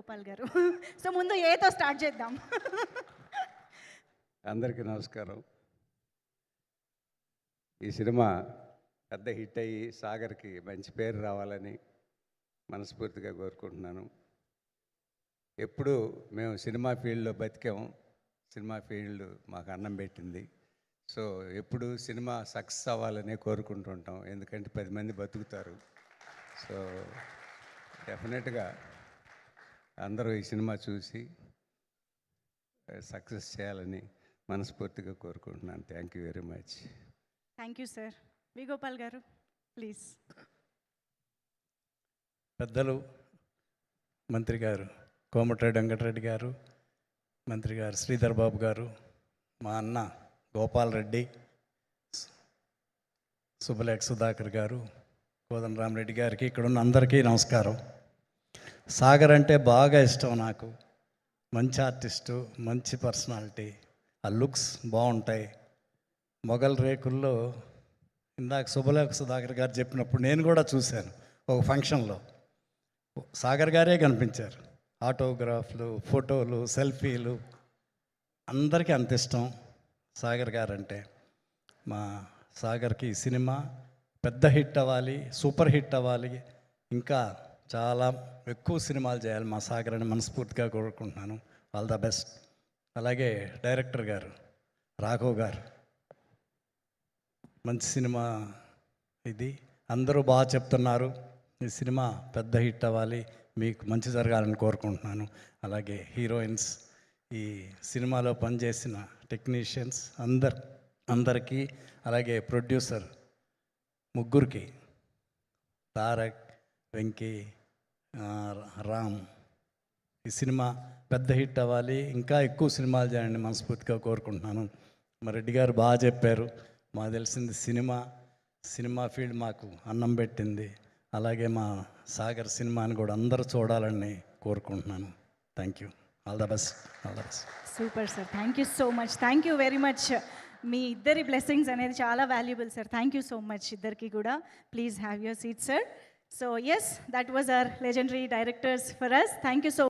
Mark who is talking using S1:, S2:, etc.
S1: వేణుగోపాల్ గారు. సో ముందు ఏతో స్టార్ట్ చేద్దాం.
S2: అందరికీ నమస్కారం. ఈ సినిమా పెద్ద హిట్ అయ్యి సాగర్కి మంచి పేరు రావాలని మనస్ఫూర్తిగా కోరుకుంటున్నాను. ఎప్పుడు మేము సినిమా ఫీల్డ్లో బతికాము, సినిమా ఫీల్డ్ మాకు అన్నం పెట్టింది. సో ఎప్పుడు సినిమా సక్సెస్ అవ్వాలని కోరుకుంటుంటాం, ఎందుకంటే 10 మంది బతుకుతారు. సో డెఫినెట్గా అందరూ ఈ సినిమా చూసి సక్సెస్ చేయాలని మనస్ఫూర్తిగా కోరుకుంటున్నాను. Thank you very much.
S1: Thank you sir. V Gopal garu please.
S3: పెద్దలు మంత్రి గారు కోమటిరెడ్డి వెంకటరెడ్డి గారు, మంత్రి గారు శ్రీధర్ బాబు గారు, మా అన్న గోపాల్ రెడ్డి, సుబ్బలేఖ సుధాకర్ గారు, కోదండరామరెడ్డి గారికి, ఇక్కడ ఉన్న అందరికీ నమస్కారం. సాగర్ అంటే బాగా ఇష్టం నాకు. మంచి ఆర్టిస్టు, మంచి పర్సనాలిటీ, ఆ లుక్స్ బాగుంటాయి. మొగల్ రేకుల్లో ఇందాక సుబ్బలేఖ సుధాకర్ గారు చెప్పినప్పుడు నేను కూడా చూశాను ఒక ఫంక్షన్లో. సాగర్ గారే కనిపించారు. ఆటోగ్రాఫ్లు, ఫోటోలు, సెల్ఫీలు, అందరికీ అంత ఇష్టం సాగర్ గారు అంటే. మా సాగర్కి ఈ సినిమా పెద్ద హిట్ అవ్వాలి, సూపర్ హిట్ అవ్వాలి, ఇంకా చాలా ఎక్కువ సినిమాలు చేయాలి మా సాగర్ అని మనస్ఫూర్తిగా కోరుకుంటున్నాను. All the best. అలాగే డైరెక్టర్ గారు రాఘవ్ గారు, మంచి సినిమా ఇది, అందరూ బాగా చెప్తున్నారు. ఈ సినిమా పెద్ద హిట్ అవ్వాలి, మీకు మంచి జరగాలని కోరుకుంటున్నాను. అలాగే హీరోయిన్స్, ఈ సినిమాలో పనిచేసిన టెక్నీషియన్స్ అందరికీ, అలాగే ప్రొడ్యూసర్ ముగ్గురికి, తారక్, వెంకీ, రామ్, ఈ సినిమా పెద్ద హిట్ అవ్వాలి, ఇంకా ఎక్కువ సినిమాలు చేయండి మనస్ఫూర్తిగా కోరుకుంటున్నాను. మా రెడ్డి గారు బాగా చెప్పారు. మాకు తెలిసింది సినిమా ఫీల్డ్ మాకు అన్నం పెట్టింది. అలాగే మా సాగర్ సినిమాని కూడా అందరూ చూడాలని కోరుకుంటున్నాను. Thank you. All the best. All the best.
S1: Super sir. Thank you so much. Thank you very much. మీ ఇద్దరి బ్లెస్సింగ్స్ అనేది చాలా valuable sir. Thank you so much ఇద్దరికి కూడా. Please have your seat sir. So yes, that was our legendary directors for us. Thank you so